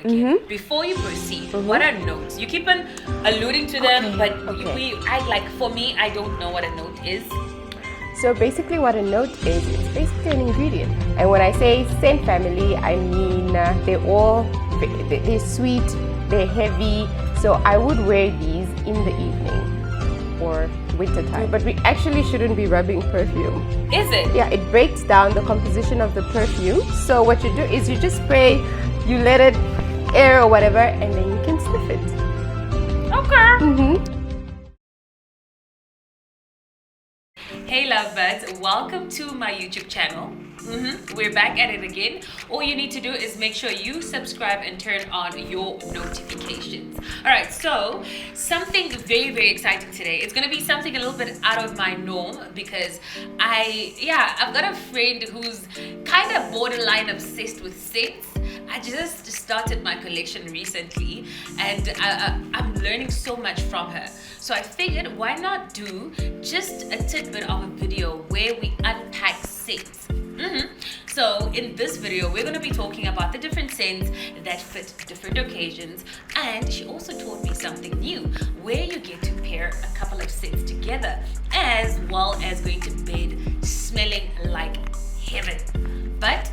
again. Before you proceed, what are notes? You keep on alluding to them, but for me, I don't know what a note is. So basically what a note is, it's basically an ingredient. And when I say scent family, I mean they're sweet, they're heavy. So I would wear these in the evening or winter time. But we actually shouldn't be rubbing perfume. Is it? Yeah, it breaks down the composition of the perfume. So what you do is you just spray, you let it air or whatever, and then you can sniff it. Okay. Hey lovebirds, welcome to my YouTube channel. We're back at it again. All you need to do is make sure you subscribe and turn on your notifications. Alright, so something very, very exciting today. It's gonna be something a little bit out of my norm because I've got a friend who's kind of borderline obsessed with scents. I just started my collection recently and I'm learning so much from her. So I figured, why not do just a tidbit of a video where we unpack scents. So in this video, we're going to be talking about the different scents that fit different occasions. And she also taught me something new, where you get to pair a couple of scents together, as well as going to bed smelling like heaven. But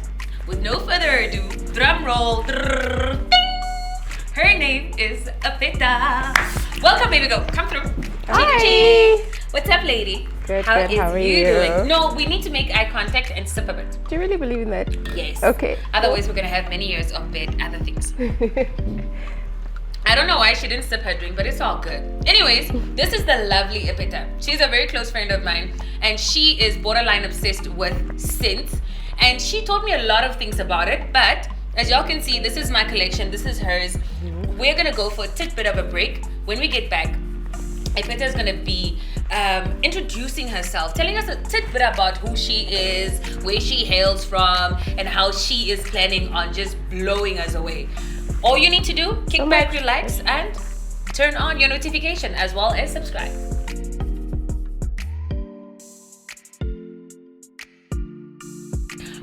with no further ado, drum roll. Her name is Epeta. Welcome, baby girl. Come through. Hi. What's up, lady? Good, How are you you doing? No, we need to make eye contact and sip a bit. Do you really believe in that? Yes. Okay. Otherwise, we're going to have many years of bed, other things. I don't know why she didn't sip her drink, but it's all good. Anyways, this is the lovely Epeta. She's a very close friend of mine, and she is borderline obsessed with scents. And she told me a lot of things about it, but as y'all can see, this is my collection, this is hers. We're going to go for a tidbit of a break. When we get back, Epeta is going to be introducing herself, telling us a tidbit about who she is, where she hails from, and how she is planning on just blowing us away. All you need to do, kick back, relax, and turn on your notification as well as subscribe.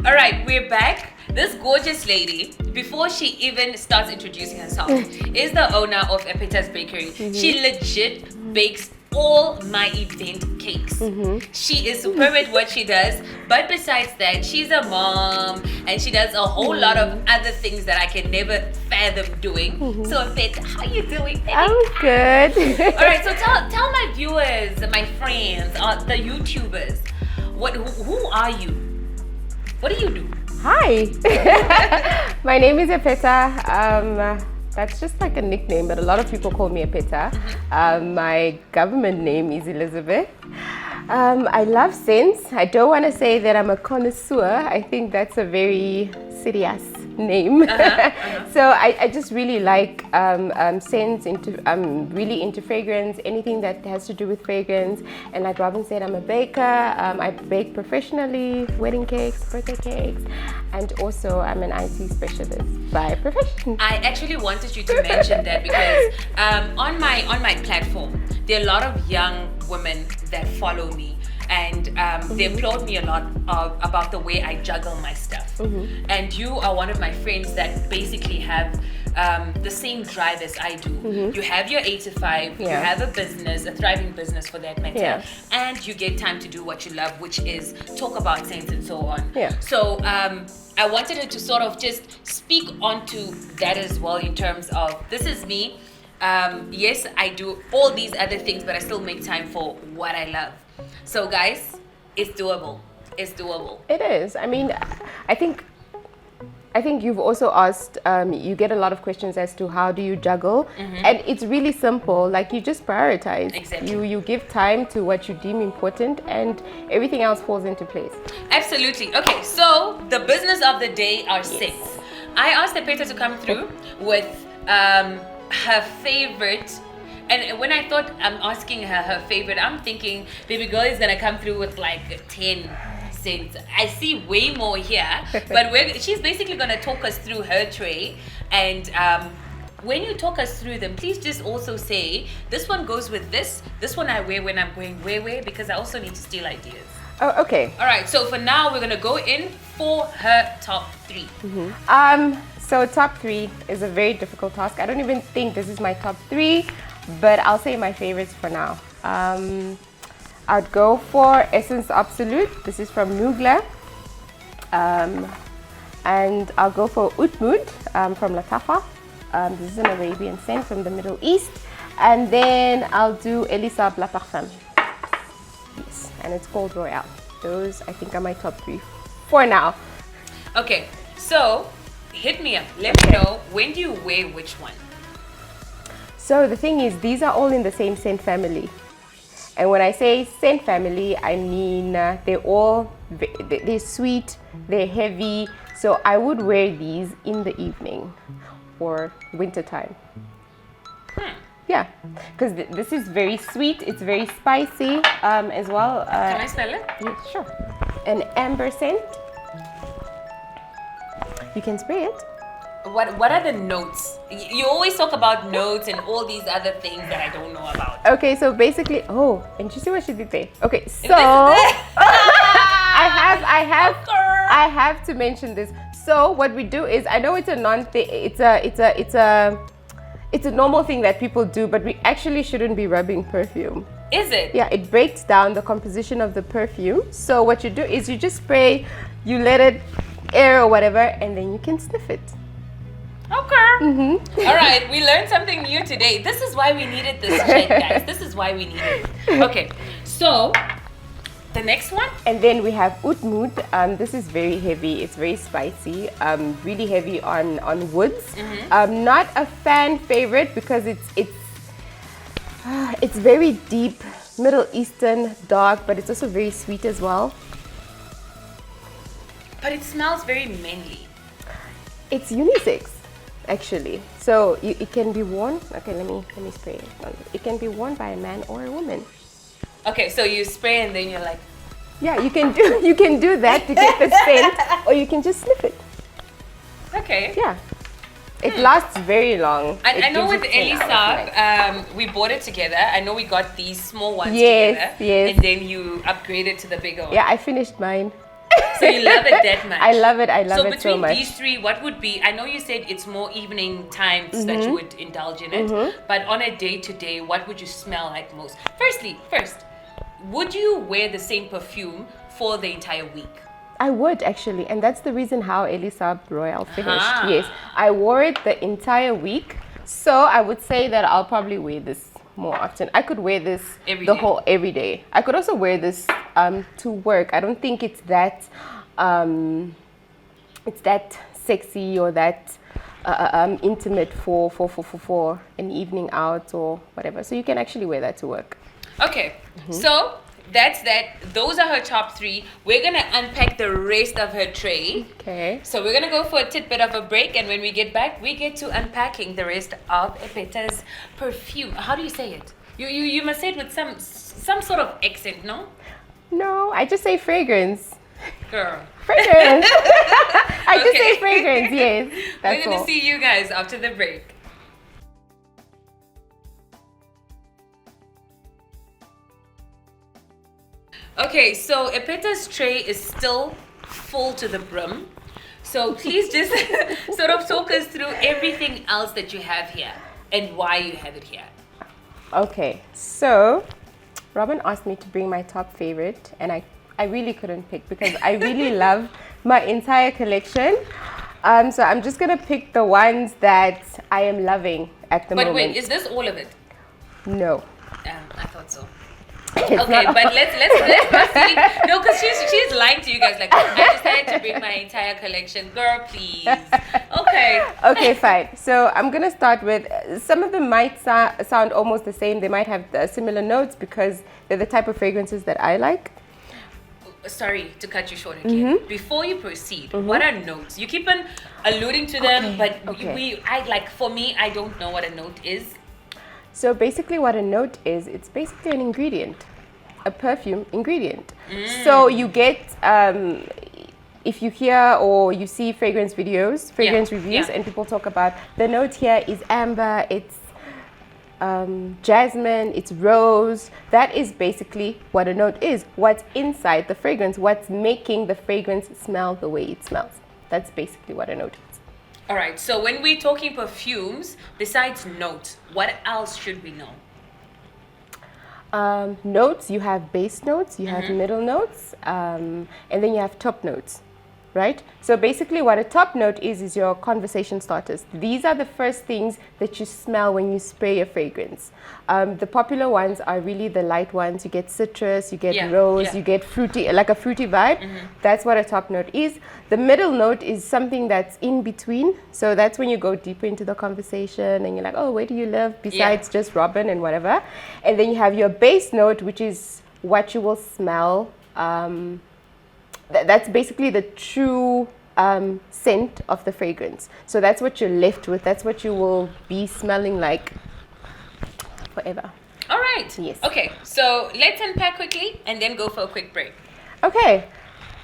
All right, we're back. This gorgeous lady, before she even starts introducing herself, is the owner of Epeta's Bakery. She legit bakes all my event cakes. She is superb at what she does, but besides that, she's a mom and she does a whole lot of other things that I can never fathom doing. So Epeta, how you doing? I'm good. All right, so tell my viewers, my friends, the YouTubers, who are you? What do you do? Hi. My name is Epeta. That's just like a nickname, but a lot of people call me Epeta. My government name is Elizabeth. I love scents. I don't want to say that I'm a connoisseur. I think that's a very serious name. So I just really like scents. I'm really into fragrance, anything that has to do with fragrance. And like Robin said, I'm a baker. I bake professionally, wedding cakes, birthday cakes, and also I'm an IT specialist by profession. I actually wanted you to mention that because on my platform, there are a lot of young women that follow me, and they applaud me a lot about the way I juggle my stuff. And you are one of my friends that basically have the same drive as I do. You have your 8 to 5, you have a business, a thriving business for that matter, and you get time to do what you love, which is talk about scents and so on. So I wanted her to sort of just speak onto that as well, in terms of, this is me. Yes, I do all these other things, but I still make time for what I love. So guys, it's doable. It's doable. It is. I mean, I think you've also asked, you get a lot of questions as to how do you juggle, and it's really simple. Like, you just prioritize. Exactly. You give time to what you deem important, and everything else falls into place. Absolutely. Okay, so the business of the day are scents. I asked Epeta to come through with her favorite. And when I thought I'm asking her favorite, I'm thinking baby girl is gonna come through with like 10 scents. I see way more here, but she's basically gonna talk us through her tray. And when you talk us through them, please just also say, this one goes with this one I wear when I'm going where, because I also need to steal ideas. Oh, okay. All right, so for now, we're gonna go in for her top 3. So top three is a very difficult task. I don't even think this is my top three, but I'll say my favorites for now. I'd go for Essence Absolute. This is from Mugler. And I'll go for Oud Mood from Latafa. This is an Arabian scent from the Middle East. And then I'll do Elisab La Parfum. Yes, and it's called Royale. Those I think are my top three for now. Okay, so hit me up. Let me know, when do you wear which one? So the thing is, these are all in the same scent family. And when I say scent family, I mean they're sweet, they're heavy. So I would wear these in the evening or winter time. Yeah, because this is very sweet. It's very spicy as well. Can I smell it? Yeah, sure. An amber scent. You can spray it. What are the notes? You always talk about notes and all these other things that I don't know about. Okay, so basically, and you see what she did there? Okay, so I have to mention this. So what we do is, I know it's a it's a normal thing that people do, but we actually shouldn't be rubbing perfume. Is it? Yeah, it breaks down the composition of the perfume. So what you do is you just spray, you let it air or whatever, and then you can sniff it. Okay. All right, we learned something new today. This is why we needed this check, guys. This is why we needed it. Okay, so the next one? And then we have Oud Mood. This is very heavy. It's very spicy. Really heavy on woods. Not a fan favorite because it's very deep, Middle Eastern, dark, but it's also very sweet as well. But it smells very manly. It's unisex, actually. So it can be worn. Okay, let me spray it. It can be worn by a man or a woman. Okay, so you spray and then you're like, yeah, you can do that to get the scent, or you can just sniff it. Okay. Yeah. It lasts very long. I know with Elisab, we bought it together. I know we got these small ones together. Yes. And then you upgraded to the bigger one. Yeah, I finished mine. So you love it that much? I love it it so much. So between these three, what would be, I know you said it's more evening times that you would indulge in it, but on a day-to-day, what would you smell like most? First, would you wear the same perfume for the entire week? I would actually, and that's the reason how Elisab Royale finished. Yes, I wore it the entire week, so I would say that I'll probably wear this more often. I could wear this every day. I could also wear this to work. I don't think it's that sexy or that intimate for an evening out or whatever. So you can actually wear that to work. Okay, so that's that. Those are her top three. We're gonna unpack the rest of her tray. Okay. So we're gonna go for a tidbit of a break, and when we get back, we get to unpacking the rest of Epeta's perfume. How do you say it? You must say it with some sort of accent, no? No, I just say fragrance. Girl. Fragrance. I just say fragrance. Yes. We're gonna see you guys after the break. Okay, so Epeta's tray is still full to the brim. So please just sort of talk us through everything else that you have here and why you have it here. Okay, so Robin asked me to bring my top favorite, and I really couldn't pick because I really love my entire collection. So I'm just gonna pick the ones that I am loving at the moment. But wait, is this all of it? No. I thought so. Okay, but let's proceed. No, because she's lying to you guys. Like, I decided to bring my entire collection. Girl, please. Okay. Okay, fine. So I'm gonna start with some of them might sound almost the same. They might have similar notes because they're the type of fragrances that I like. Sorry to cut you short again. Before you proceed, what are notes? You keep on alluding to them, but for me, I don't know what a note is. So basically what a note is, it's basically an ingredient, a perfume ingredient. So you get, if you hear or you see fragrance videos, reviews, and people talk about the note here is amber, it's jasmine, it's rose. That is basically what a note is. What's inside the fragrance, what's making the fragrance smell the way it smells. That's basically what a note is. All right. So when we're talking perfumes, besides notes, what else should we know? Notes, you have base notes, you have middle notes, and then you have top notes, right? So basically what a top note is your conversation starters. These are the first things that you smell when you spray a fragrance. The popular ones are really the light ones. You get citrus, you get rose, you get fruity, like a fruity vibe. That's what a top note is. The middle note is something that's in between. So that's when you go deeper into the conversation and you're like, oh, where do you live? Besides just Robin and whatever. And then you have your base note, which is what you will smell. That's basically the true scent of the fragrance. So that's what you're left with. That's what you will be smelling like forever. All right. Yes. Okay, so let's unpack quickly and then go for a quick break. Okay.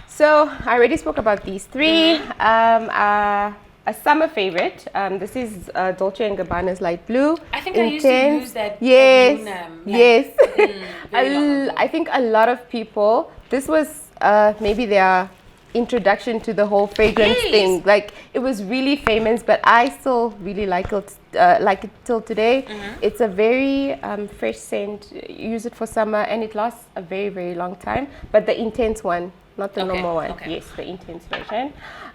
So I already spoke about these three. A summer favorite. This is Dolce & Gabbana's light blue. I think I used to use that. Yes. Yes. Very I think a lot of people, this was maybe their introduction to the whole fragrance thing. Like, it was really famous, but I still really like it till today. It's a very fresh scent. You use it for summer and it lasts a very, very long time. But the intense one, not the normal one. Okay. Yes, the intense version.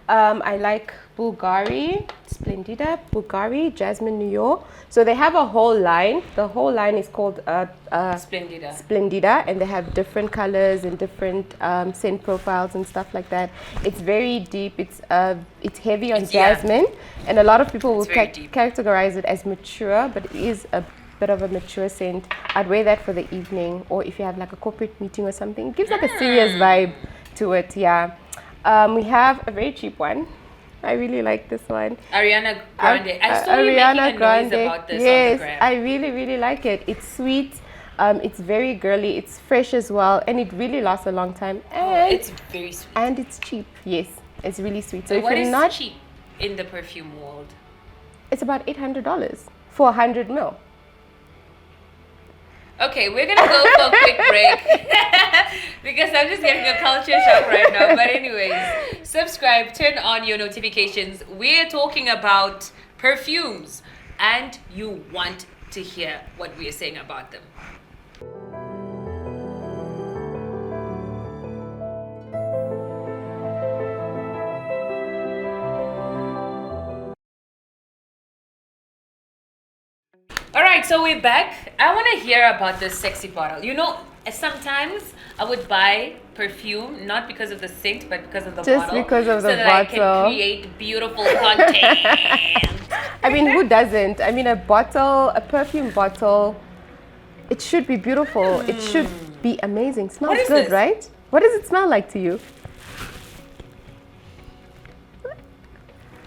I like Bulgari, Splendida, Bulgari, Jasmine New York. So they have a whole line. The whole line is called Splendida, and they have different colors and different scent profiles and stuff like that. It's very deep. It's heavy on jasmine, and a lot of people will categorize it as mature, but it is a bit of a mature scent. I'd wear that for the evening, or if you have like a corporate meeting or something. It gives like a serious vibe to it. Yeah. We have a very cheap one. I really like this one. Ariana Grande. I saw you making a noise about this on the gram. I really, really like it. It's sweet. It's very girly. It's fresh as well, and it really lasts a long time. And it's very sweet. And it's cheap. Yes, it's really sweet. So and if what you're is not cheap in the perfume world? It's about $800 for 100 ml. Okay, we're gonna go for a quick break because I'm just getting a culture shock right now. But anyways, subscribe, turn on your notifications. We're talking about perfumes and you want to hear what we are saying about them. All right, so we're back. I want to hear about this sexy bottle. You know, sometimes I would buy perfume not because of the scent, but because of the bottle. Just because of the so that I can create beautiful content. I mean, who doesn't? I mean, a perfume bottle, it should be beautiful. It should be amazing. Smells good, right? What does it smell like to you?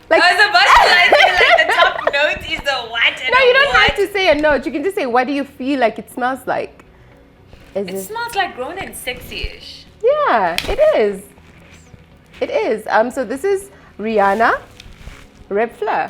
Like, I was about to say, like, the top note is the what and no, you don't what. have to say a note. You can just say, what do you feel like it smells like? It smells like grown and sexy-ish. Yeah, it is. It is. So this is Rihanna Reb Fleur.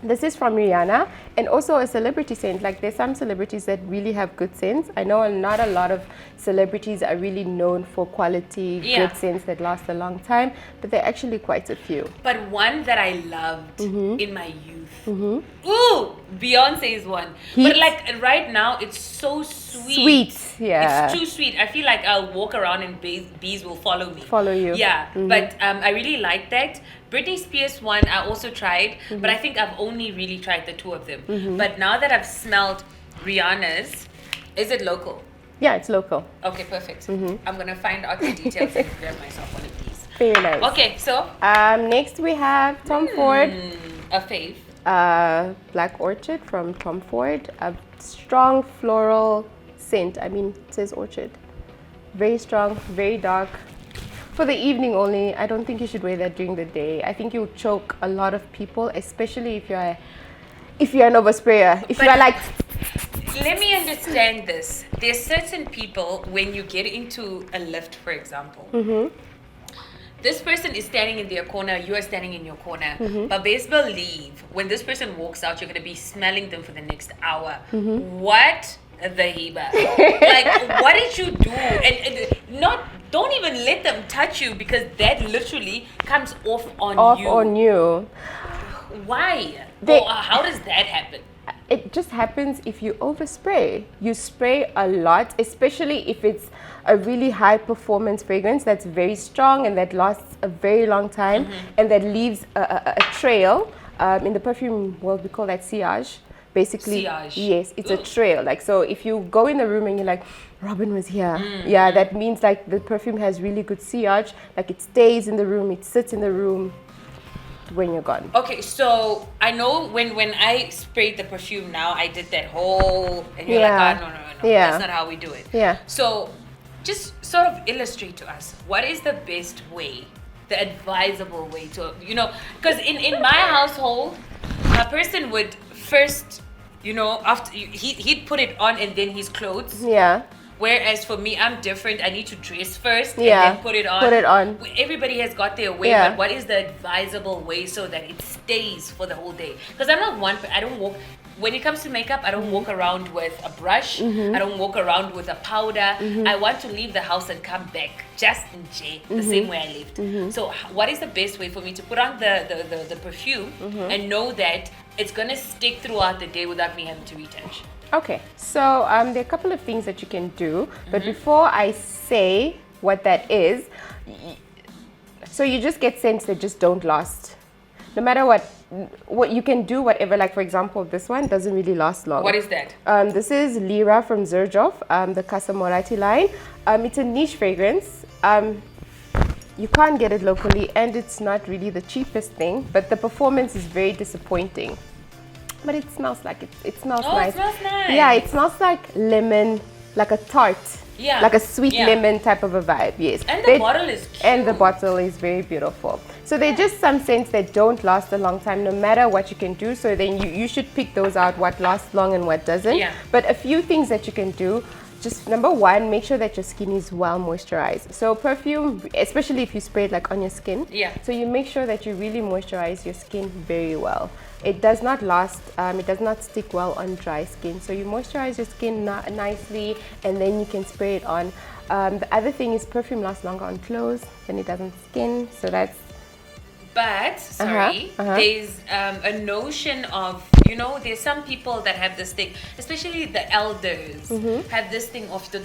This is from Rihanna, and also a celebrity scent. Like, there's some celebrities that really have good scents. I know not a lot of celebrities are really known for quality, good scents that last a long time, but there are actually quite a few. But one that I loved in my youth. Ooh, Beyonce's one. But like right now, it's so sweet. Yeah. It's too sweet. I feel like I'll walk around and bees will follow me. Follow you. Yeah, but I really like that. Britney Spears one I also tried, but I think I've only really tried the two of them. But now that I've smelled Rihanna's, is it local? Yeah, it's local. Okay, perfect. I'm gonna find out the details and grab myself one of these. Very nice. Okay, so next we have Tom Ford. A fave. Black Orchid from Tom Ford. A strong floral scent. I mean, it says orchid. Very strong, very dark. For the evening only. I don't think you should wear that during the day. I think you'll choke a lot of people, especially if you're an oversprayer. If you're like, let me understand this. There's certain people, when you get into a lift, for example, this person is standing in their corner, you are standing in your corner. But best believe, when this person walks out, you're going to be smelling them for the next hour. What the heba? Like, what did you do? And don't even let them touch you, because that literally comes off on you. Why? They- Or how does that happen? It just happens if you overspray. You spray a lot, especially if it's a really high performance fragrance that's very strong and that lasts a very long time and that leaves a trail. In the perfume world, we call that sillage. Basically, Sillage. yes, it's a trail. Like, so if you go in the room and you're like, Robin was here, yeah, that means like the perfume has really good sillage. Like, it stays in the room, it sits in the room when you're gone. Okay, so I know when I sprayed the perfume now, I did that whole, and you're Yeah. like, oh, no, Yeah. that's not how we do it. Yeah. So just sort of illustrate to us, what is the best way, the advisable way to, because in my household, a person would first, after he'd put it on and then his clothes. Yeah. Whereas for me, I'm different. I need to dress first Yeah, and then put it on. put it on. Everybody has got their way, Yeah. but what is the advisable way so that it stays for the whole day? Because I'm not one. I don't walk. When it comes to makeup, I don't walk around with a brush. I don't walk around with a powder. I want to leave the house and come back just in the same way I lived. So what is the best way for me to put on the perfume and know that it's gonna stick throughout the day without me having to retouch? Okay, so there are a couple of things that you can do, but before I say what that is, so you just get scents that just don't last. No matter what you can do, whatever. Like, for example, this one doesn't really last long. What is that? This is Lira from Zerjoff, the Casa Morati line. It's a niche fragrance. You can't get it locally, and it's not really the cheapest thing, but the performance is very disappointing. But it smells like it smells nice. It smells nice. Yeah, it smells like lemon, like a tart. Yeah. Like a sweet Yeah. lemon type of a vibe, yes. And the bottle is cute. And the bottle is very beautiful. So they're just some scents that don't last a long time, no matter what you can do. So then you should pick those out, what lasts long and what doesn't. Yeah. But a few things that you can do. Just number one, make sure that your skin is well moisturized. So perfume, especially if you spray it like on your skin. Yeah. So you make sure that you really moisturize your skin very well. It does not last, it does not stick well on dry skin. So you moisturize your skin nicely and then you can spray it on. The other thing is perfume lasts longer on clothes than it does on skin. So that's... But, there's a notion of, there's some people that have this thing, especially the elders, have this thing of the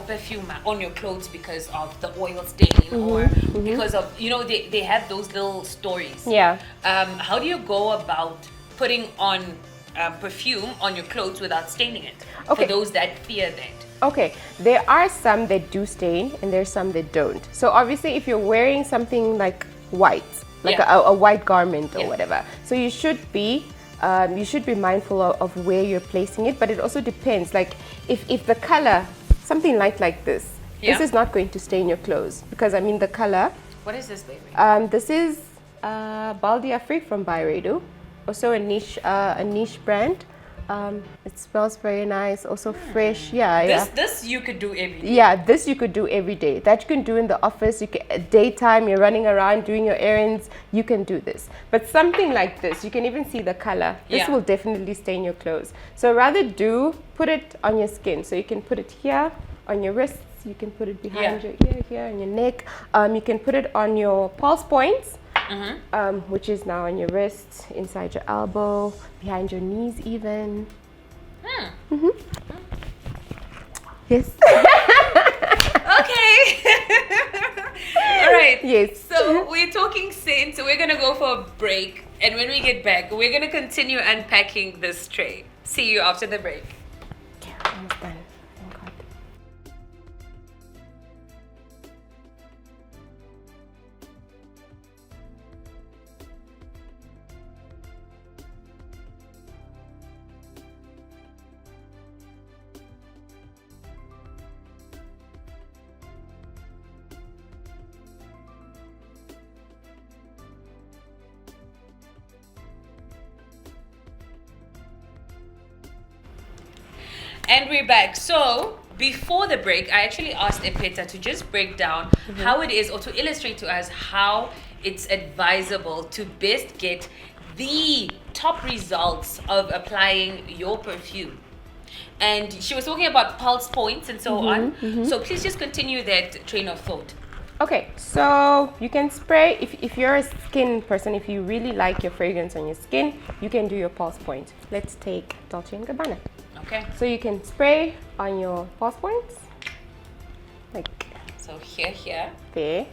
perfume on your clothes because of the oil stain or because of, they have those little stories. Yeah. How do you go about putting on perfume on your clothes without staining it? Okay. For those that fear that. Okay, there are some that do stain and there's some that don't. So obviously if you're wearing something like white, like a white garment or whatever, so you should be mindful of where you're placing it, but it also depends. Like if the color, something light like this is not going to stain your clothes because the color. What is this, baby? This is Baldi Afrik from Byredo, also a niche brand. It smells very nice, also fresh. This you could do every day. Yeah, this you could do every day. That you can do in the office. You can daytime. You're running around doing your errands. You can do this. But something like this, you can even see the color. This will definitely stain your clothes. So rather put it on your skin. So you can put it here on your wrists. You can put it behind your ear here on your neck. You can put it on your pulse points. Which is now on your wrist, inside your elbow, behind your knees even. Yes. Okay. All right. Yes. So we're talking scents, so we're going to go for a break. And when we get back, we're going to continue unpacking this tray. See you after the break. Okay, almost done. Thank God. And we're back. So before the break, I actually asked Epeta to just break down how it is, or to illustrate to us how it's advisable to best get the top results of applying your perfume. And she was talking about pulse points and so on. So please just continue that train of thought. Okay, so you can spray, if you're a skin person, if you really like your fragrance on your skin, you can do your pulse point. Let's take Dolce & Gabbana. Okay. So you can spray on your pulse points, like So here. there.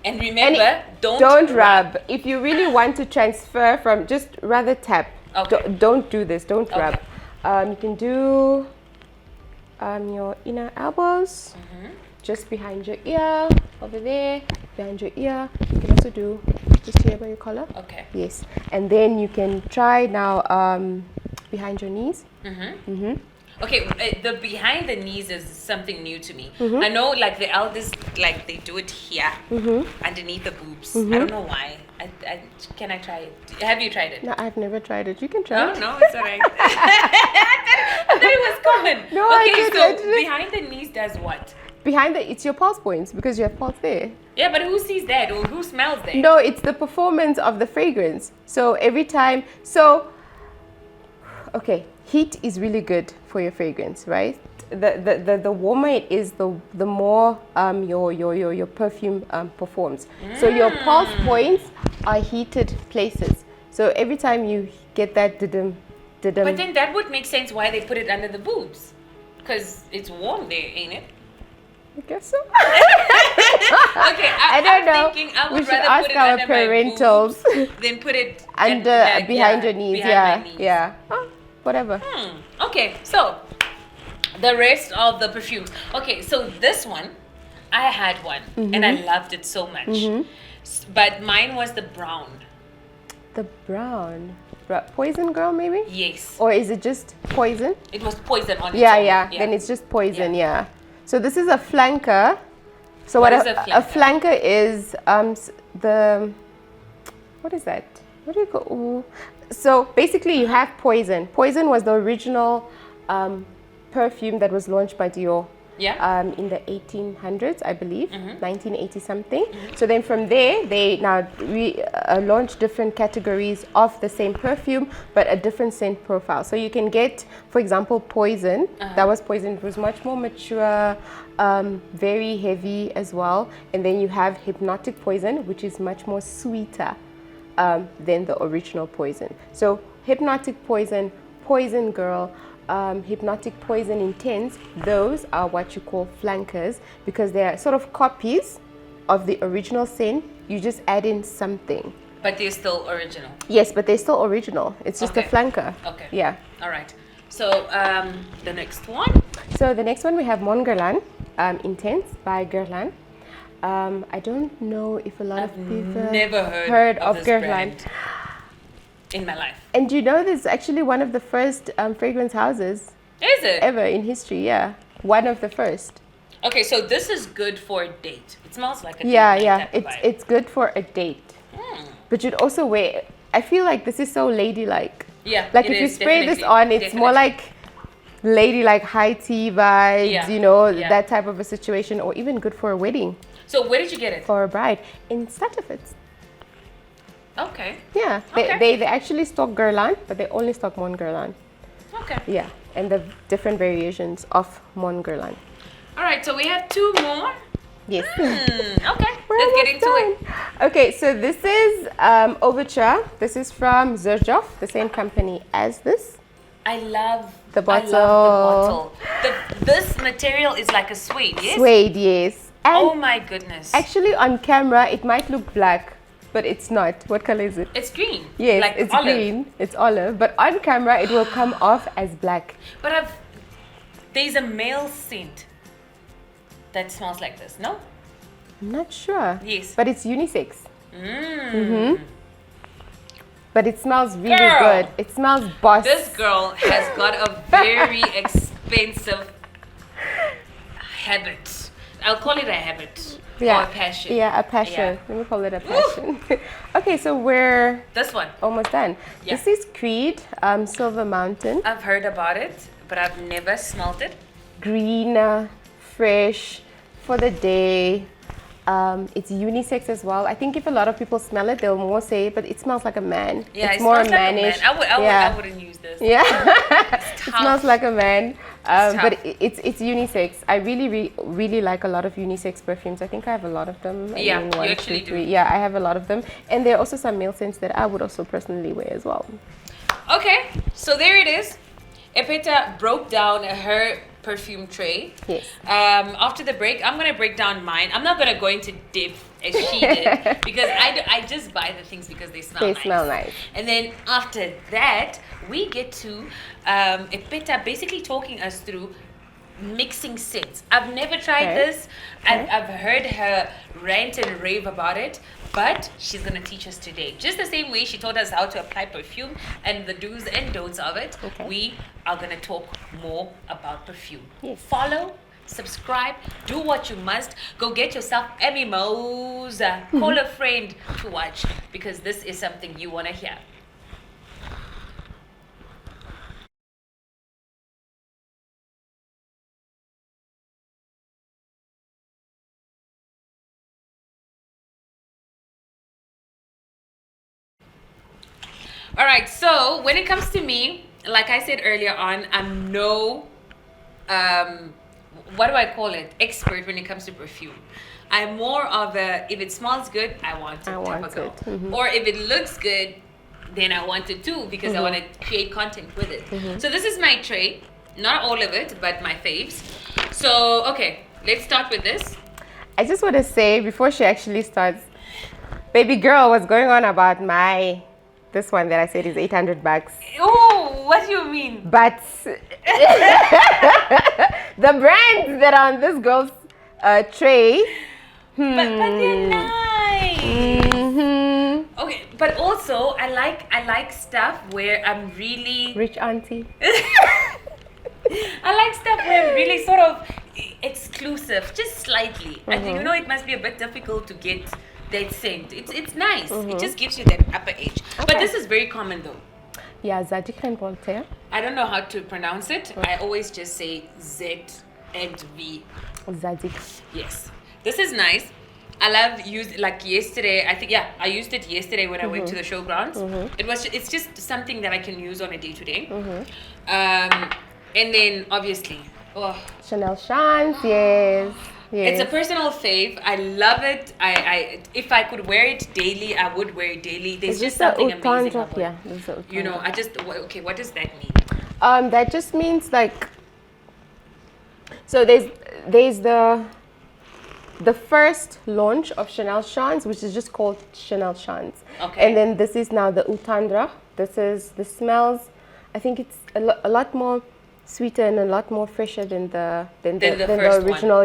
And remember, Don't rub. If you really want to transfer from, just rather tap. Okay. Don't do this, don't Okay. rub. You can do your inner elbows, just behind your ear, over there, behind your ear. You can also do just here by your collar. Okay. Yes. And then you can try now behind your knees. Okay, the behind the knees is something new to me. I know, like the elders, like they do it here, underneath the boobs. I don't know why. Can I try it? Have you tried it? No, I've never tried it. You can try it. No, it's alright. I thought it was common. No, I okay, so didn't. behind the knees does what? Behind it's your pulse points because you have pulse there. Yeah, but who sees that or who smells that? No, it's the performance of the fragrance. So every time, okay, heat is really good for your fragrance, right? The warmer it is, the more your perfume performs. So your pulse points are heated places. So every time you get that didum. But then that would make sense why they put it under the boobs, because it's warm there, ain't it? I guess so. Okay, I don't know. I'm thinking I would We should rather ask put it our under my parentals. boobs than put it Under behind your knees, behind my knees. yeah. Oh, whatever. Okay, so the rest of the perfumes. Okay, so this one, I had one and I loved it so much. But mine was the brown. The brown. Poison girl, maybe? Yes. Or is it just poison? It was poison on its Yeah, own. yeah. Then it's just poison, yeah. So this is a flanker. So what is a a flanker is what is that? What do you call? Ooh. So basically you have poison. Poison was the original perfume that was launched by Dior. Yeah. In the 1800s, I believe, 1980 something. So then from there, they now launched different categories of the same perfume, but a different scent profile. So you can get, for example, Poison. That was Poison. It was much more mature, very heavy as well. And then you have Hypnotic Poison, which is much more sweeter than the original Poison. So Hypnotic Poison, Poison Girl, Hypnotic Poison Intense, those are what you call flankers because they are sort of copies of the original scent. You just add in something. But they're still original. Yes, but they're still original. It's just a flanker. Okay. Yeah. All right. So the next one. So the next one we have Mon Guerlain, Intense by Guerlain. I don't know if a lot of people never heard of this Guerlain. brand in my life. And you know, this is actually one of the first fragrance houses Is it? ever in history. Yeah, one of the first. Okay, so this is good for a date. It smells like a date. Yeah. It's good for a date. But you'd also wear. I feel like this is so ladylike. Yeah. Like it if you is, spray this definitely, on, it's more like ladylike high tea vibes. Yeah, You know, yeah. that type of a situation, or even good for a wedding, So where did you get it? for a bride. In Strateford's. Okay. Yeah, Okay. they actually stock Guerlain, but they only stock Mon Guerlain. Okay. Yeah, and the different variations of Mon Guerlain. All right, so we have two more. Yes. Okay, We're let's get almost into it. done. Okay, so this is Overture. This is from Xerjoff, the same company as this. I love The I love bottle. the bottle. This material is like a suede, yes? Suede, yes. And Oh my goodness. actually on camera, it might look black, but it's not. What color is it? It's green. Yes, like it's olive. green. It's olive. But on camera, it will come off as black. But there's a male scent that smells like this, no? I'm not sure. Yes. But it's unisex. But it smells really Girl. good. It smells boss. This girl has got a very expensive habit. I'll call it a habit or a passion. Yeah, a passion. Let me call it a passion. Okay, so we're This one. almost done. Yeah. This is Creed Silver Mountain. I've heard about it, but I've never smelled it. Green, fresh, for the day. It's unisex as well. I think if a lot of people smell it, they'll more say it, but it smells like a man. Yeah, it's it more smells like a man. manish. I wouldn't use this. Yeah, It's it tough. smells like a man. But tough. it's unisex. I really like a lot of unisex perfumes. I think I have a lot of them. Yeah, mean, you one, actually two, do. three. Yeah, I have a lot of them, and there are also some male scents that I would also personally wear as well. Okay, so there it is. Epeta broke down her perfume tray. Yes. After the break, I'm gonna break down mine. I'm not gonna go into depth as she did because I just buy the things because they smell nice. They smell nice. And then after that, we get to Epeta basically talking us through mixing scents. I've never tried Okay. this. I've heard her rant and rave about it, but she's gonna teach us today. Just the same way she taught us how to apply perfume and the do's and don'ts of it. Okay. We are gonna talk more about perfume. Yes. Follow, subscribe, do what you must. Go get yourself a mimosa. Call a friend to watch because this is something you wanna hear. All right, so when it comes to me, like I said earlier on, I'm no, what do I call it? Expert when it comes to perfume. I'm more of a, if it smells good, I want it. I type want of girl. it. Mhm. Or if it looks good, then I want it too because I want to create content with it. So this is my tray, not all of it, but my faves. So, okay, let's start with this. I just want to say before she actually starts, baby girl, what's going on about this one that I said is 800 bucks. Oh, what do you mean? But the brands that are on this girl's tray. But they're nice. Mm-hmm. Okay, but also I like stuff where I'm really Rich auntie. I like stuff where I'm really sort of exclusive, just slightly. And you know it must be a bit difficult to get that scent. It's nice. It just gives you that upper edge. But Okay. this is very common though. Yeah, Zadig and Voltaire. I don't know how to pronounce it. I always just say Z and V. Zadig. Yes. This is nice. I love like yesterday. I think I used it yesterday when I went to the showgrounds. It's just something that I can use on a day to day. And then obviously, Chanel Chance, yes. it's a personal fave. I love it. I if I could wear it daily, I would wear it daily. There's just something amazing about it. Yeah, there's a You know, okay. What does that mean? that just means like, so there's the first launch of Chanel Chance, which is just called Chanel Chance. Okay. And then this is now the Outandra. This smells, I think it's a lot more sweeter and a lot more fresher than the first original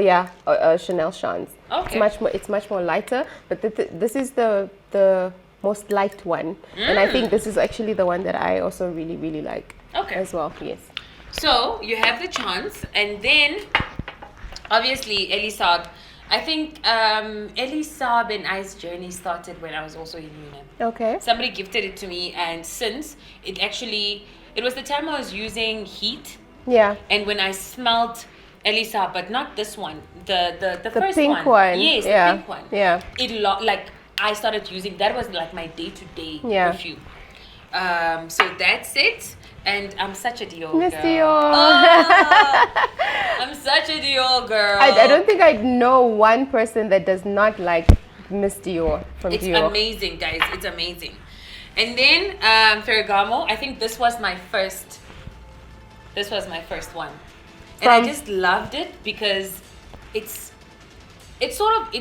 Chanel Chance. Okay. It's much more lighter, but this is the most light one. And I think this is actually the one that I also really, really like as well. Yes. So you have the chance, and then obviously Elie Saab. I think Elie Saab and I's journey started when I was also in uni. Okay. Somebody gifted it to me, and since it was the time I was using heat. Yeah. And when I smelled Elie Saab, but not this one, the first pink one. Yes, Yeah. the pink one. Yeah. Like I started using that was like my day-to-day Yeah. perfume. So that's it. And I'm such a Dior Miss girl. Dior. I'm such a Dior girl. I don't think I know one person that does not like Miss Dior from It's Dior. amazing, guys. It's amazing. And then Ferragamo. I think this was my first. This was my first one, and I just loved it because it's sort of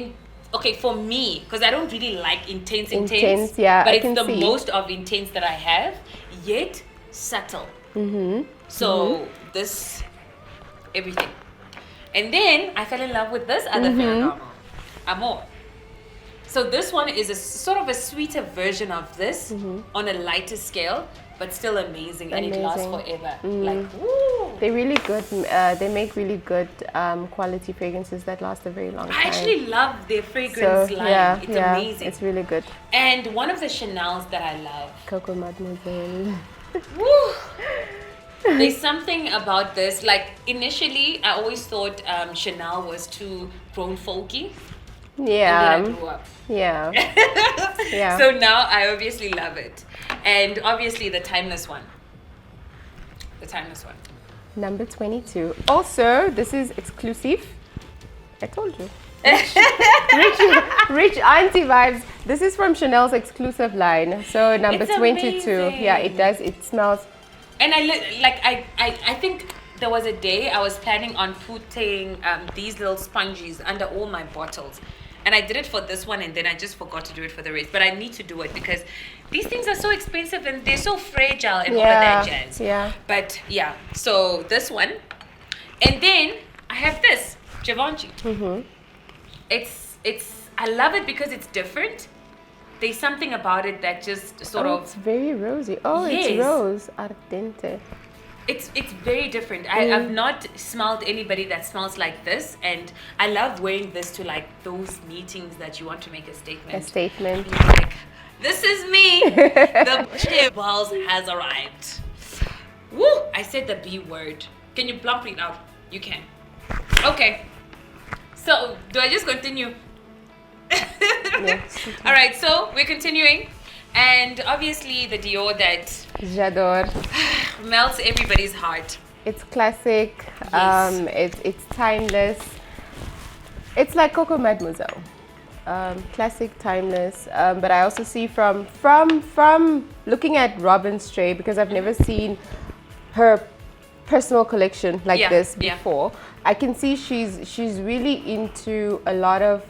for me, because I don't really like intense. Yeah, but I it's can the see. most of intense that I have, yet subtle. So this, everything. And then I fell in love with this other Ferragamo, Amor. So this one is a sort of a sweeter version of this on a lighter scale, but still amazing. And it lasts forever. Like, woo! They're really good. They make really good quality fragrances that last a very long time. I actually love their fragrance line. Yeah, It's amazing. It's really good. And one of the Chanels that I love. Coco Mademoiselle. Woo! There's something about this. Like initially, I always thought Chanel was too grown folky. Yeah. And then I grew up. Yeah. Yeah. So now I obviously love it. And obviously the timeless one. The timeless one. Number 22. Also, this is exclusive. I told you. Rich auntie vibes. This is from Chanel's exclusive line. So number It's 22. amazing. Yeah, it does. It smells. And I think there was a day I was planning on putting these little sponges under all my bottles. And I did it for this one and then I just forgot to do it for the rest. But I need to do it because these things are so expensive and they're so fragile and all of that jazz. Yeah. But yeah, so this one. And then I have this, Givenchy. Mm-hmm. I love it because it's different. There's something about it that just sort of... It's very rosy. Oh, Yes. it's rose. Ardente. It's very different. I've not smelled anybody that smells like this, and I love wearing this to like those meetings that you want to make a statement. A statement. You're like, this is me. The balls has arrived. Woo! I said the B word. Can you plump it out? You can. Okay. So do I just continue? Yes. All right. So we're continuing, and obviously the Dior that J'adore. melts everybody's heart. It's classic. Yes. It's timeless. It's like Coco Mademoiselle. Classic, timeless. But I also see from looking at Robin's tray, because I've never seen her personal collection like this before. I can see she's really into a lot of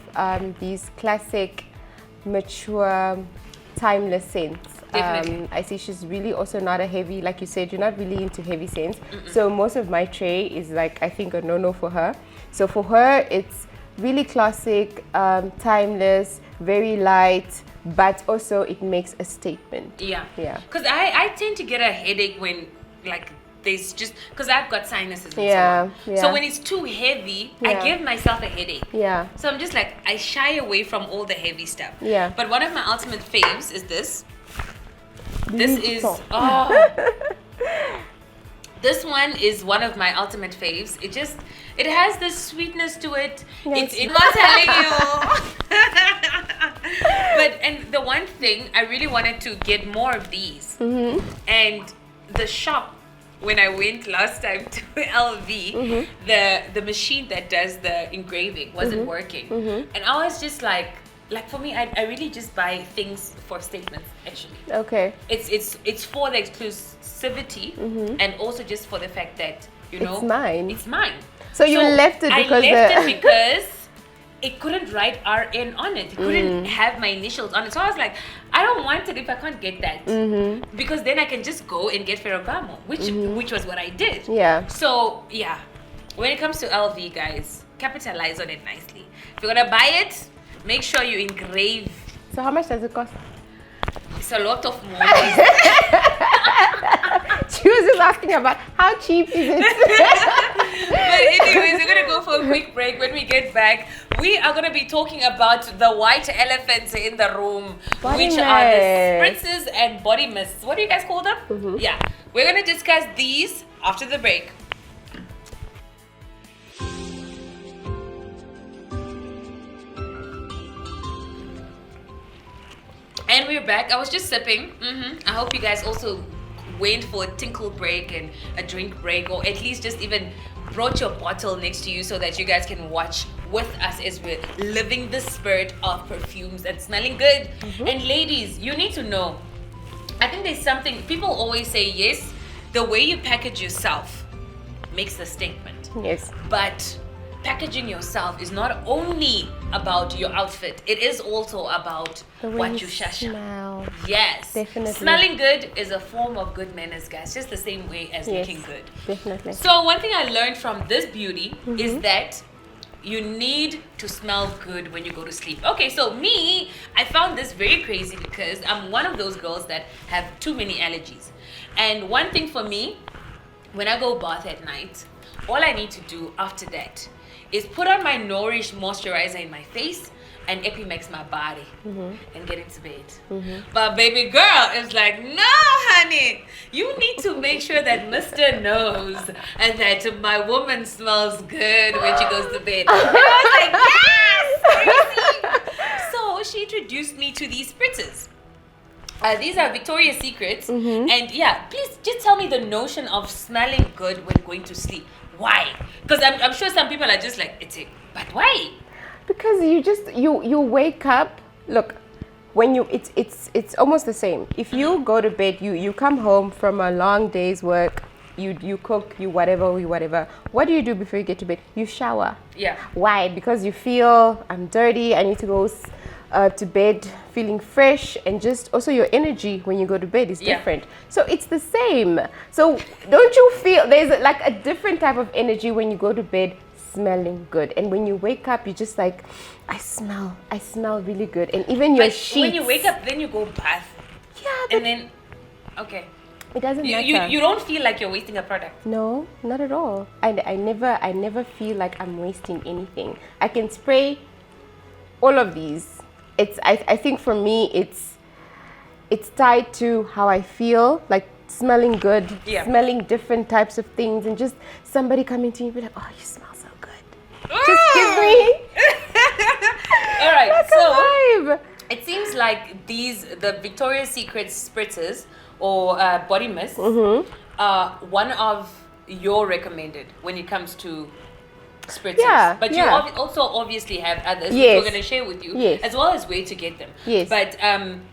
these classic, mature, timeless scents. Definitely. I see she's really also not a heavy, like you said, you're not really into heavy scents. So most of my tray is like, I think, a no-no for her. So for her, it's really classic, timeless, very light, but also it makes a statement. Yeah. Yeah. Because I tend to get a headache when like there's just because I've got sinuses and Yeah, so on. yeah. So when it's too heavy, I Yeah. give myself a headache. Yeah. So I'm just like, I shy away from all the heavy stuff. Yeah. But one of my ultimate faves is this. This is this one is one of my ultimate faves. It has this sweetness to it. Yes. It's not telling you. But and the one thing I really wanted to get more of these. And the shop when I went last time to LV, the machine that does the engraving wasn't working. And I was just like for me, I really just buy things for statements actually. Okay. It's for the exclusivity and also just for the fact that It's mine. It's mine. So you left it because I left it because it couldn't write RN on it. It couldn't have my initials on it. So I was like, I don't want it if I can't get that. Because then I can just go and get Ferragamo, which was what I did. Yeah. So yeah, when it comes to LV, guys, capitalize on it nicely. If you're gonna buy it, make sure you engrave. So how much does it cost? It's a lot of money. She was just asking about how cheap is it? But anyways, we're gonna go for a quick break. When we get back, we are gonna be talking about the white elephants in the room, Body which are the mist. spritzes and body mists. What do you guys call them? Yeah, we're gonna discuss these after the break. And we're back. I was just sipping. I hope you guys also went for a tinkle break and a drink break, or at least just even brought your bottle next to you so that you guys can watch with us as we're living the spirit of perfumes and smelling good. And ladies, you need to know, I think there's something, people always say, yes, the way you package yourself makes a statement. Yes. But packaging yourself is not only about your outfit, it is also about The way what you shasha. smell. Yes. Definitely. Smelling good is a form of good manners, guys. Just the same way as Yes. looking good. Definitely. So one thing I learned from this beauty is that you need to smell good when you go to sleep. Okay, so me, I found this very crazy because I'm one of those girls that have too many allergies. And one thing for me, when I go bath at night, all I need to do after that is put on my Nourish moisturizer in my face and Epimex my body and get into bed. But baby girl is like, no, honey, you need to make sure that Mr. knows and that my woman smells good when she goes to bed. And I was like, yes, so she introduced me to these spritzes. These are Victoria's Secrets, and yeah, please just tell me the notion of smelling good when going to sleep. Why? Because I'm sure some people are just like, but why? Because you wake up. Look, when it's almost the same. If you go to bed, you come home from a long day's work. You cook, you whatever. What do you do before you get to bed? You shower. Yeah. Why? Because you feel, I'm dirty, I need to go to bed feeling fresh, and just also your energy when you go to bed is different. So it's the same. So don't you feel there's like a different type of energy when you go to bed smelling good, and when you wake up you're just like, I smell really good, and even your sheets. When you wake up, then you go bath. Yeah, but and then okay. It doesn't matter. You don't feel like you're wasting a product. No, not at all. I never feel like I'm wasting anything. I can spray all of these. I think for me it's tied to how I feel, like smelling good, smelling different types of things, and just somebody coming to you and be like, oh, you smell so good. Just give me. All right, like so a vibe. It seems like the Victoria's Secret spritzes or body mist are one of your recommended when it comes to spritzes. Yeah, but you also obviously have others which we're going to share with you, as well as where to get them. Yes. But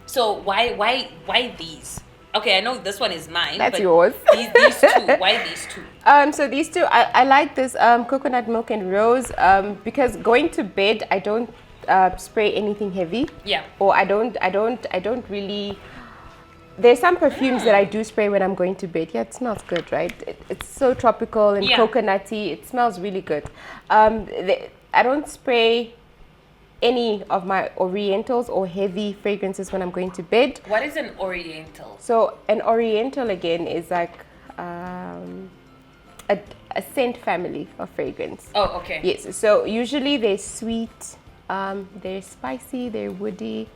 so why these? Okay, I know this one is mine. That's but yours. These two. Why these two? So these two, I like this coconut milk and rose because going to bed I don't spray anything heavy. Yeah. Or I don't really. There's some perfumes that I do spray when I'm going to bed. Yeah, it smells good, right? It's so tropical and coconutty. It smells really good. I don't spray any of my orientals or heavy fragrances when I'm going to bed. What is an oriental? So an oriental again is like a scent family of fragrance. Oh, okay. Yes. So usually they're sweet, they're spicy, they're woody.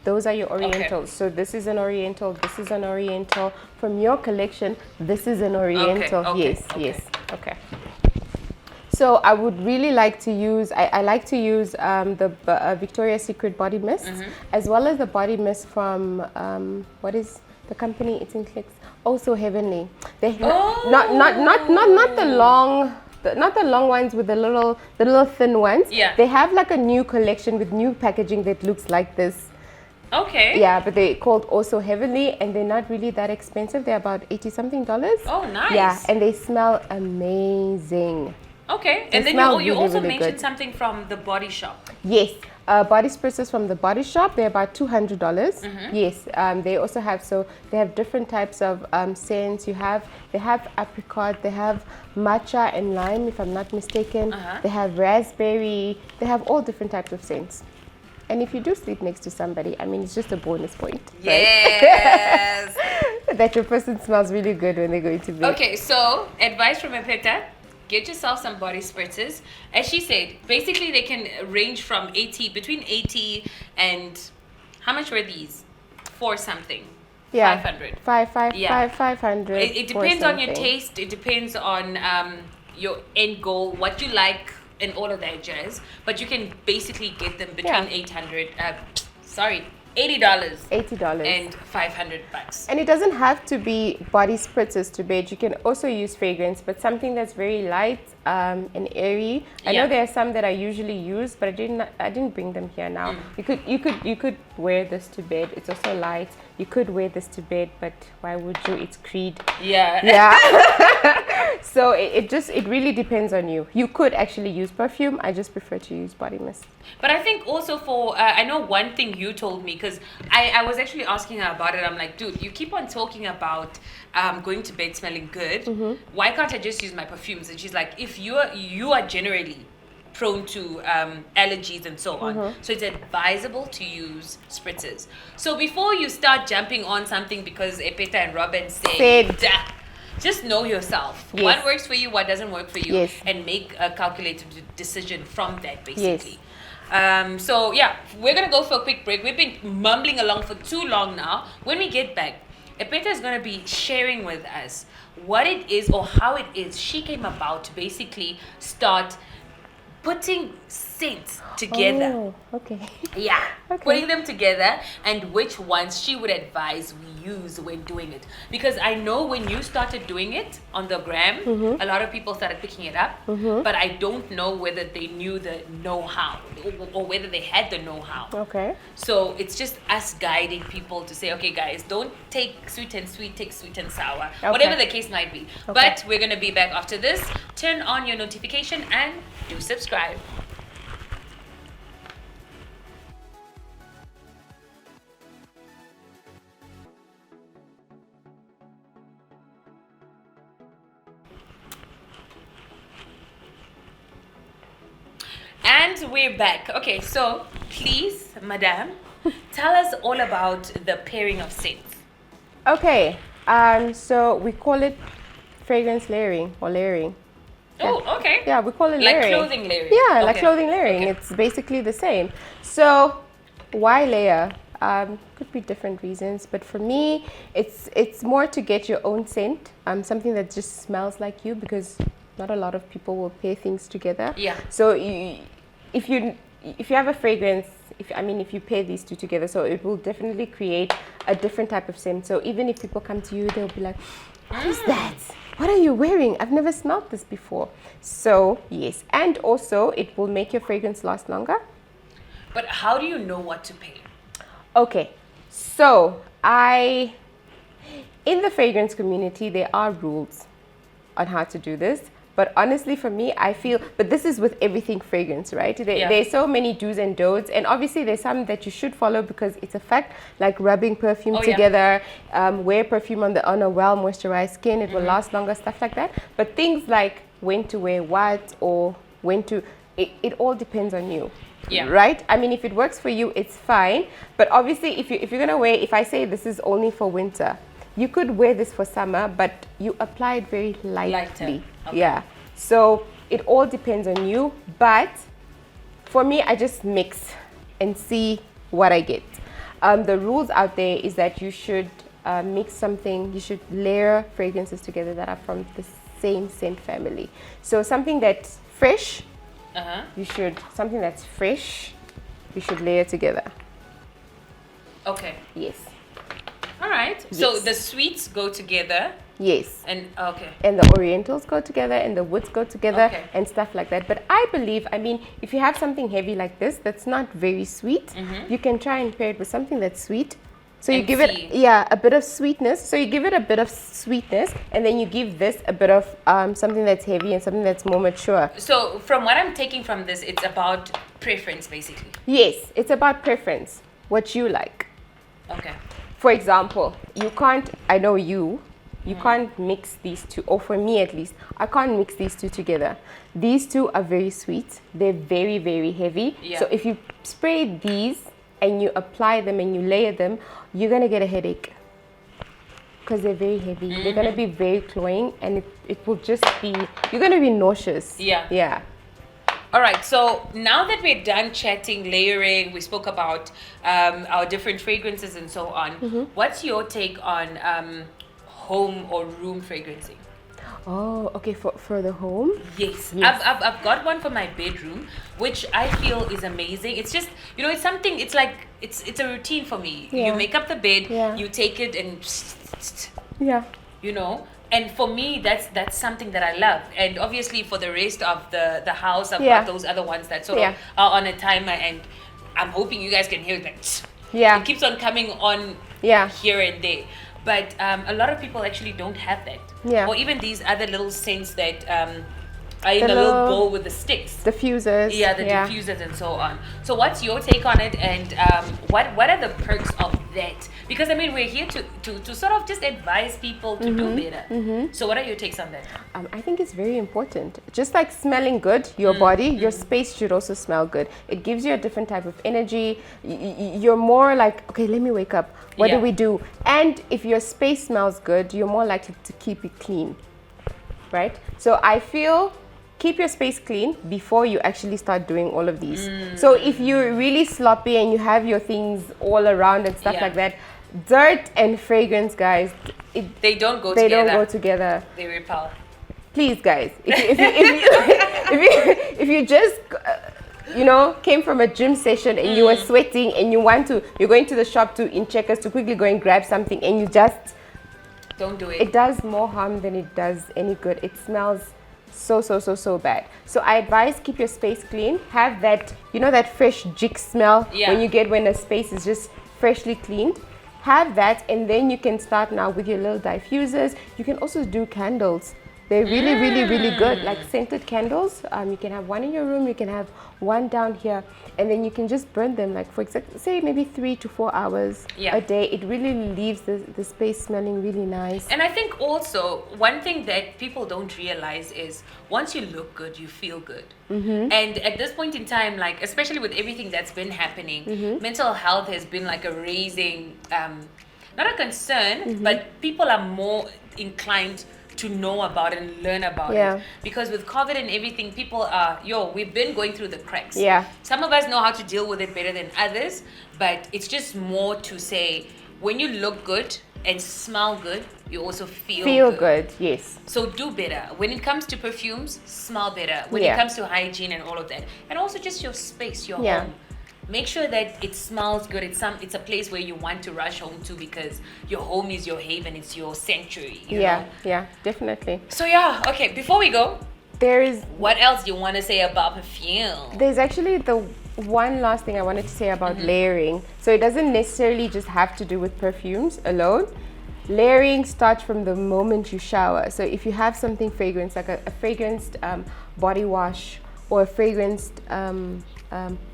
Those are your orientals. So this is an oriental, this is an oriental. From your collection, this is an oriental. Yes. Okay. So I would really like to use, I like to use the Victoria's Secret body mist, as well as the body mist from, what is the company? It's in Clicks. Also Heavenly. They not the long. Not the long ones with the little thin ones. Yeah. They have like a new collection with new packaging that looks like this. Okay. Yeah, but they're called Also Heavenly, and they're not really that expensive. They're about $80-something. Oh, nice. Yeah, and they smell amazing. Okay, and then you also mentioned something from the Body Shop. Yes, body spritzes from the Body Shop. They're about $200. Yes, they also have they have different types of scents. They have apricot, they have matcha and lime, if I'm not mistaken. They have raspberry. They have all different types of scents. And if you do sleep next to somebody, I mean, it's just a bonus point. Yes. Right? That your person smells really good when they're going to bed. Okay, so advice from Epeta. Get yourself some body spritzes. As she said, basically they can range from between 80 and, how much were these? For something. Yeah. 500. 500. It depends on your taste. It depends on your end goal, what you like, and all of that jazz. But you can basically get them between $80 and $500. And it doesn't have to be body spritzes to bed. You can also use fragrance, but something that's very light and airy. I know there are some that I usually use, but I didn't bring them here now. You could wear this to bed. It's also light. You could wear this to bed, but why would you? It's Creed. Yeah. So it really depends on you. You could actually use perfume. I just prefer to use body mist. But I think also for I know one thing you told me, because I was actually asking her about it. I'm like, dude, you keep on talking about going to bed smelling good. Why can't I just use my perfumes? And she's like, if you are generally prone to allergies and so on, so it's advisable to use spritzes. So before you start jumping on something because Epeta and Robin said just know yourself. Yes. What works for you, what doesn't work for you, yes, and make a calculated decision from that, basically. Yes. So yeah, we're gonna go for a quick break. We've been mumbling along for too long now. When we get back, Epeta is gonna be sharing with us what it is or how it is she came about to basically start putting scents together. Oh, okay. Yeah, Okay. putting them together and which ones she would advise we use when doing it. Because I know when you started doing it on the gram, a lot of people started picking it up, but I don't know whether they knew the know-how or whether they had the know-how. Okay. So it's just us guiding people to say, okay, guys, don't take sweet and sweet, take sweet and sour, Okay. whatever the case might be. Okay. But we're going to be back after this. Turn on your notification and do subscribe. And we're back. Okay, so please, madam, tell us all about the pairing of scents. Okay. So we call it fragrance layering or layering. Oh, okay. Yeah, we call it Like layering. clothing layering. Yeah, like Okay. clothing layering. Okay. It's basically the same. So why layer? Could be different reasons, but for me, it's more to get your own scent. Something that just smells like you, because not a lot of people will pair things together. Yeah. So if you have a fragrance, if you pair these two together, so it will definitely create a different type of scent. So even if people come to you, they'll be like, "What is that? What are you wearing? I've never smelled this before." So yes, and also it will make your fragrance last longer. But how do you know what to pair? Okay, so in the fragrance community, there are rules on how to do this. But honestly, for me, I feel, but this is with everything fragrance, right? Yeah. There's so many do's and don'ts, and obviously there's some that you should follow because it's a fact, like rubbing perfume Oh, yeah. together, wear perfume on a well moisturized skin, it will last longer, stuff like that. But things like when to wear what or when to, it all depends on you. Yeah. Right? I mean, if it works for you, it's fine. But obviously, if you're gonna wear, if I say this is only for winter, you could wear this for summer, but you apply it very lightly. Lighter. Okay. Yeah. So it all depends on you. But for me, I just mix and see what I get. The rules out there is that you should mix something. You should layer fragrances together that are from the same scent family. So something that's fresh. Something that's fresh, you should layer together. Okay. Yes. All right. So Yes. the sweets go together Yes. and okay. And the orientals go together and the woods go together Okay. and stuff like that. But I believe, if you have something heavy like this that's not very sweet, you can try and pair it with something that's sweet. So you And give see. it, a bit of sweetness. So you give it a bit of sweetness, and then you give this a bit of something that's heavy and something that's more mature. So from what I'm taking from this, it's about preference basically. Yes, it's about preference, what you like. Okay. For example, you can't, I know you can't mix these two, or for me at least, I can't mix these two together. These two are very sweet. They're very, very heavy. Yeah. So if you spray these and you apply them and you layer them, you're going to get a headache because they're very heavy. They're going to be very cloying, and it will just be, you're going to be nauseous. Yeah. Yeah. All right, so now that we're done chatting, layering, we spoke about our different fragrances and so on. What's your take on home or room fragrancing? Oh, okay, for the home? Yes, Yes. I've got one for my bedroom, which I feel is amazing. It's just, it's something, it's like, it's a routine for me. Yeah. You make up the bed, Yeah. you take it and, Yeah. and for me, that's something that I love. And obviously for the rest of the house, I've Yeah. got those other ones that sort Yeah. of are on a timer, and I'm hoping you guys can hear that. Yeah. It keeps on coming on Yeah. here and there. But a lot of people actually don't have that. Yeah. Or even these other little scents that are in The the little little bowl with the sticks. Diffusers. Yeah, the diffusers and so on. So what's your take on it, and what are the perks of that? Because we're here to sort of just advise people to do better. So what are your takes on that? I think it's very important. Just like smelling good, your body, your space should also smell good. It gives you a different type of energy. You're more like, okay, let me wake up. What Yeah. do we do? And if your space smells good, you're more likely to keep it clean, right? So I feel keep your space clean before you actually start doing all of these. So if you're really sloppy and you have your things all around and stuff Yeah. like that, dirt and fragrance, guys, They don't go they together. don't go together. They repel. please guys, if you just came from a gym session and you were sweating and you're going to the shop in Checkers to quickly go and grab something and you just don't do it. It does more harm than it does any good. It smells so bad. So I advise keep your space clean. Have that that fresh jig smell when a space is just freshly cleaned. Have that, and then you can start now with your little diffusers. You can also do candles. They're really good, like scented candles. You can have one in your room, you can have one down here, and then you can just burn them, like for example, say maybe 3 to 4 hours a day. It really leaves the space smelling really nice. And I think also one thing that people don't realize is once you look good, you feel good. And at this point in time, like especially with everything that's been happening, mental health has been like a raising, not a concern, but people are more inclined to know about it and learn about it, because with COVID and everything, people are we've been going through the cracks. Some of us know how to deal with it better than others, but it's just more to say when you look good and smell good, you also feel good. Yes, so do better when it comes to perfumes. Smell better when it comes to hygiene and all of that, and also just your space, your home. Make sure that it smells good. It's a place where you want to rush home to, because your home is your haven, it's your sanctuary. You know? Definitely. So okay, before we go, what else do you want to say about perfume? There's actually the one last thing I wanted to say about layering. So it doesn't necessarily just have to do with perfumes alone. Layering starts from the moment you shower. So if you have something fragrance, like a fragranced body wash or a fragranced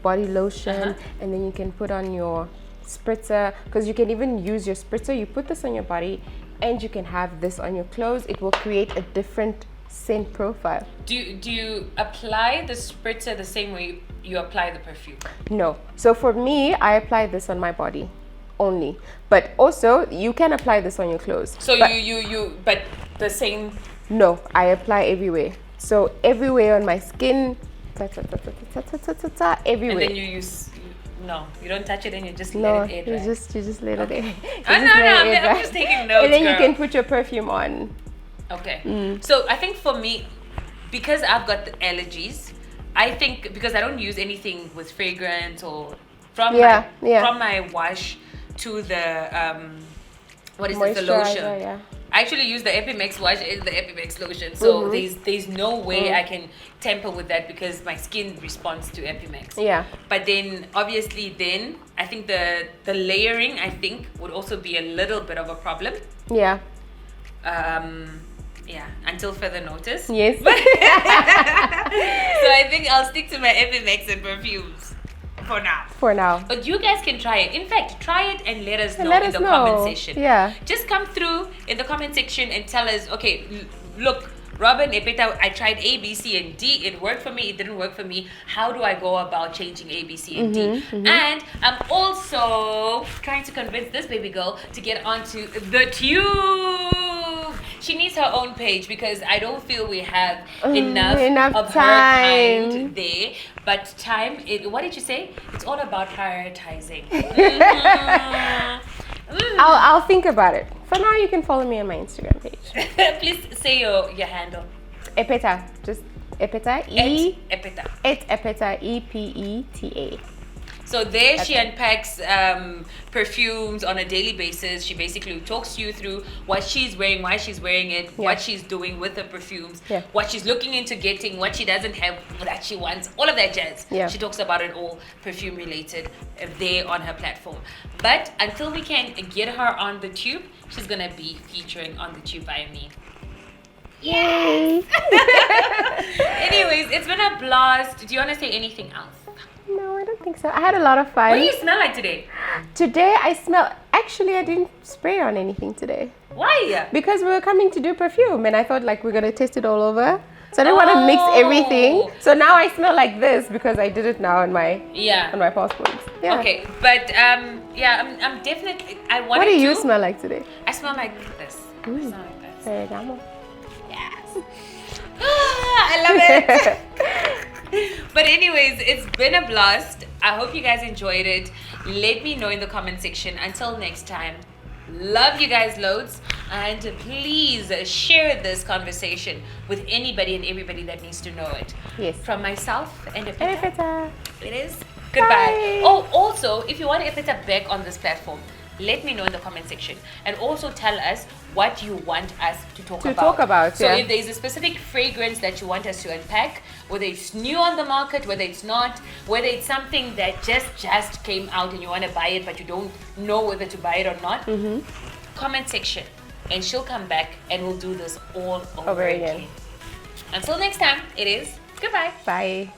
body lotion, and then you can put on your spritzer, because you can even use your spritzer. You put this on your body and you can have this on your clothes. It will create a different scent profile. Do you apply the spritzer the same way you apply the perfume? No. So for me, I apply this on my body only, but also you can apply this on your clothes. So but the same? No, I apply everywhere. So everywhere on my skin, everywhere. And then you don't touch it and you just let it air. You just let it air. I'm just taking notes. And then you can put your perfume on. Okay. So I think for me, because I've got the allergies, I think because I don't use anything with fragrance or from my wash to the the lotion. I actually use the Epimex wash and the Epimex lotion, so there's no way I can tamper with that because my skin responds to Epimex. But then obviously I think the layering would also be a little bit of a problem. Until further notice. Yes. So I think I'll stick to my Epimex and perfumes for now. But you guys can try it. In fact, try it and let us know in the comment section. Just come through in the comment section and tell us, okay, look, Robin, Epeta, I tried A, B, C, and D. It worked for me. It didn't work for me. How do I go about changing A, B, C, and D? And I'm also trying to convince this baby girl to get onto the tube. She needs her own page because I don't feel we have enough of time. Her kind there. But time, what did you say? It's all about prioritizing. I'll think about it. For now, you can follow me on my Instagram page. Please say your handle. Epeta. Just Epeta. Epeta. Epeta. Epeta. So there she unpacks perfumes on a daily basis. She basically talks you through what she's wearing, why she's wearing it, what she's doing with her perfumes, what she's looking into getting, what she doesn't have that she wants, all of that jazz. She talks about it all perfume related there on her platform. But until we can get her on the tube, she's going to be featuring on the tube by me. Yay! Anyways, it's been a blast. Do you want to say anything else? No, I don't think so. I had a lot of fun. What do you smell like today? Today I smell... Actually, I didn't spray on anything today. Why? Because we were coming to do perfume and I thought like we're going to test it all over. So I didn't want to mix everything. So now I smell like this because I did it now on my passports. Okay, but I'm definitely... What do you smell like today? I smell like this. I smell like this. Oregano. Yes. I love it. But anyways, it's been a blast. I hope you guys enjoyed it. Let me know in the comment section. Until next time, love you guys loads. And please share this conversation with anybody and everybody that needs to know it. Yes. From myself and Epeta. it is goodbye. Bye. Oh, also, if you want Epeta back on this platform, let me know in the comment section, and also tell us what you want us to talk about. So if there's a specific fragrance that you want us to unpack, whether it's new on the market, whether it's not, whether it's something that just came out and you want to buy it but you don't know whether to buy it or not, comment section, and she'll come back and we'll do this all over again. Until next time, it is goodbye. Bye.